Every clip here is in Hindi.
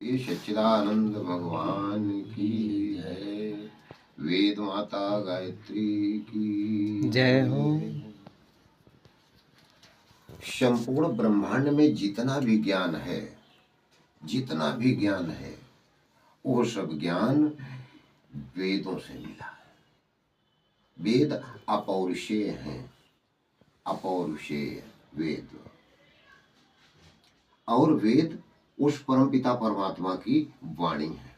ये सच्चिदानंद भगवान की जय। वेद माता गायत्री की जय हो। संपूर्ण ब्रह्मांड में जितना भी ज्ञान है, वो सब ज्ञान वेदों से मिला है। वेद अपौरुषेय हैं, अपौरुषेय वेद। और वेद उस परमपिता परमात्मा की वाणी है।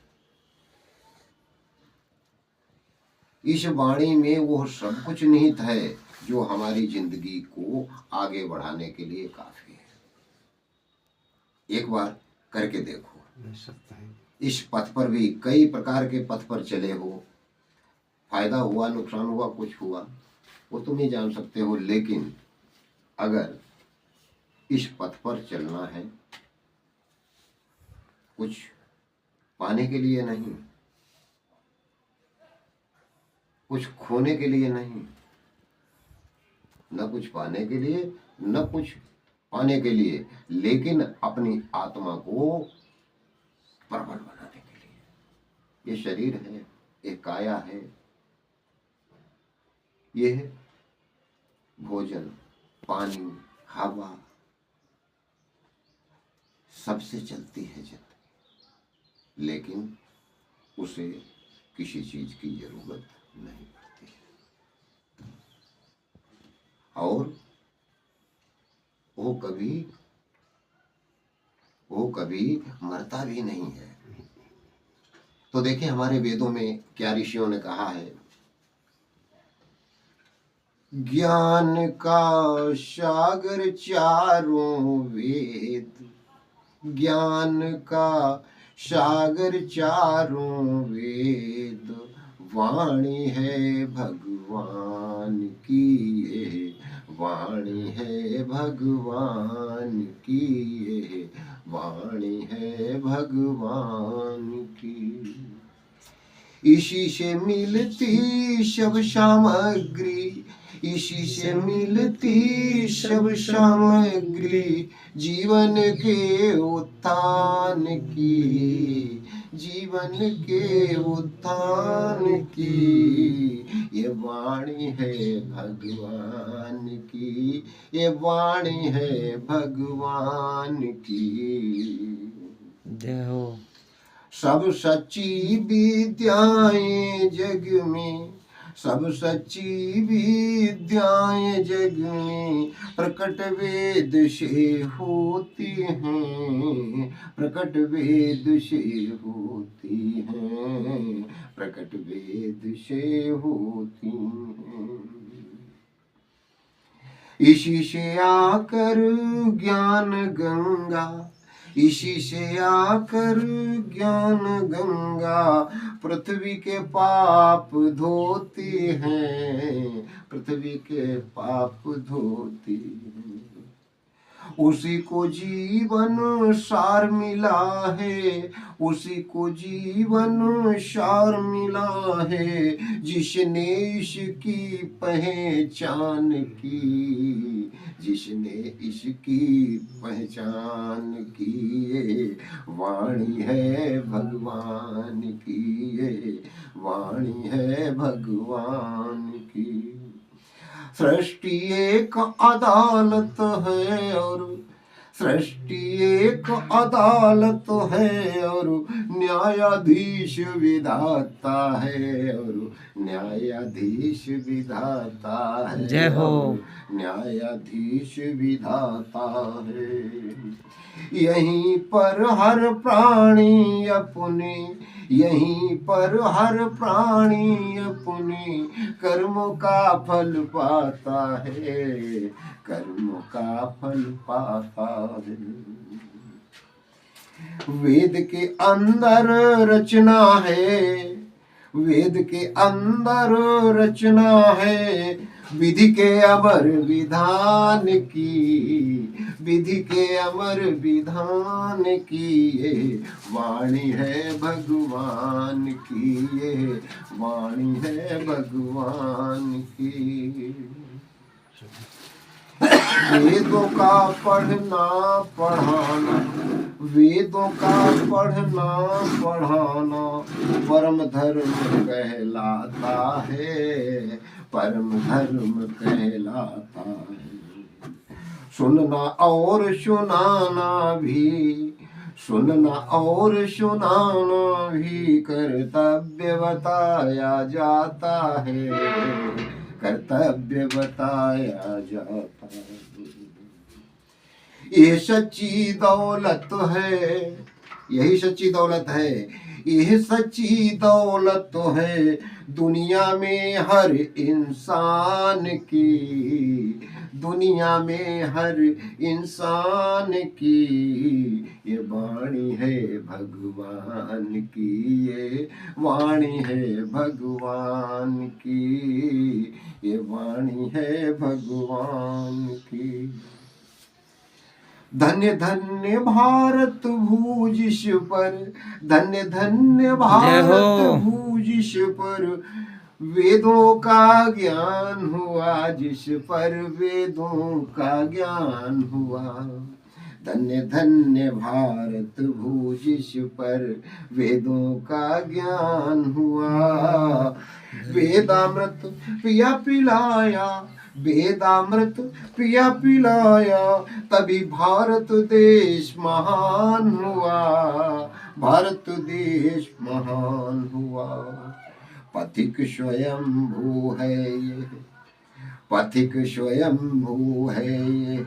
इस वाणी में वो सब कुछ निहित है जो हमारी जिंदगी को आगे बढ़ाने के लिए काफी है। एक बार करके देखो। इस पथ पर भी कई प्रकार के पथ पर चले हो, फायदा हुआ, नुकसान हुआ, कुछ हुआ, वो तुम ही जान सकते हो। लेकिन अगर इस पथ पर चलना है, कुछ पाने के लिए नहीं, कुछ खोने के लिए नहीं, न कुछ पाने के लिए न कुछ पाने के लिए, लेकिन अपनी आत्मा को प्रबल बनाने के लिए। ये शरीर है, ये काया है, ये है भोजन, पानी, हवा, सबसे चलती है जिंदगी, लेकिन उसे किसी चीज की जरूरत नहीं पड़ती है। और वो कभी मरता भी नहीं है। तो देखिए हमारे वेदों में क्या ऋषियों ने कहा है, ज्ञान का सागर चारों वेद, ज्ञान का सागर चारों वेद, वाणी है भगवान की, ये वाणी है भगवान की, ये वाणी है भगवान की। इसी से मिलती सब सामग्री, इसी से मिलती सब सामग्री, जीवन के उत्थान की, जीवन के उत्थान की। ये वाणी है भगवान की, ये वाणी है भगवान की। जय हो। सब सच्ची विद्याएं जग में, सब सच्ची विद्याएं जग में प्रकट वेद से होती हैं, प्रकट वेद से होती हैं, प्रकट वेद से होती हैं। इसी से आकर ज्ञान गंगा, इसी से आकर ज्ञान गंगा पृथ्वी के पाप धोती हैं, पृथ्वी के पाप धोती हैं। उसी को जीवन सार मिला है, उसी को जीवन सार मिला है, जिसने इसकी पहचान की, जिसने इसकी पहचान की। ये वाणी है भगवान की, ये वाणी है भगवान की। सृष्टि एक अदालत है और सृष्टि एक अदालत है, और न्यायाधीश विधाता है, और न्यायाधीश विधाता है। जय हो। न्यायाधीश विधाता है। यहीं पर हर प्राणी अपने, यहीं पर हर प्राणी अपने कर्मों का फल पाता है, कर्मों का फल पाता है। वेद के अंदर रचना है, वेद के अंदर रचना है, विधि के अमर विधान की, विधि के अमर विधान की। ये वाणी है भगवान की, ये वाणी है भगवान की। वेदों का पढ़ना पढ़ाना, वेदों का पढ़ना पढ़ाना परम धर्म कहलाता है, परम धर्म कहलाता है। सुनना और सुनाना भी, सुनना और सुनाना भी कर्तव्य बताया जाता है, कर्तव्य बताया जाता है। ये सच्ची दौलत है, यही सच्ची दौलत है, यह सच्ची दौलत तो है दुनिया में हर इंसान की, दुनिया में हर इंसान की। ये वाणी है भगवान की, ये वाणी है भगवान की, ये वाणी है भगवान की। धन्य धन्य भारत भूजिश पर, धन्य धन्य भारत भूजिश पर वेदों का ज्ञान हुआ, जिस पर वेदों का ज्ञान हुआ। धन्य धन्य भारत भूजिश पर वेदों का ज्ञान हुआ। वेदामृत पिया पिलाया, वेदामृत पिया पिलाया, तभी भारत देश महान हुआ, भारत देश महान हुआ। पथिक स्वयंभू है ये, पथिक स्वयंभू है ये,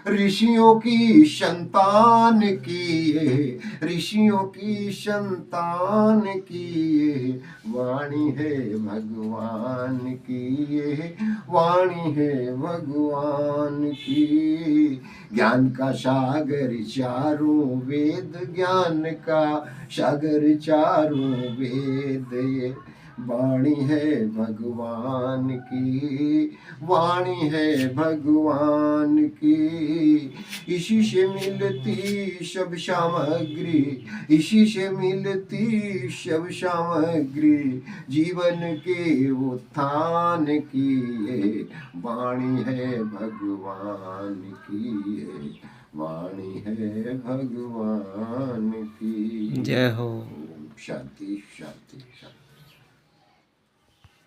ऋषियों की संतान की ये, ऋषियों की संतान की ये वाणी है भगवान की, ये वाणी है भगवान की। ज्ञान का सागर चारों वेद, ज्ञान का सागर चारों वेद, ये वाणी है भगवान की, वाणी है भगवान की। इसी से मिलती सब सामग्री, इसी से मिलती सब सामग्री जीवन के उत्थान की, ये वाणी है भगवान की, ये वाणी है भगवान की। जय हो। शांति शांति शांति।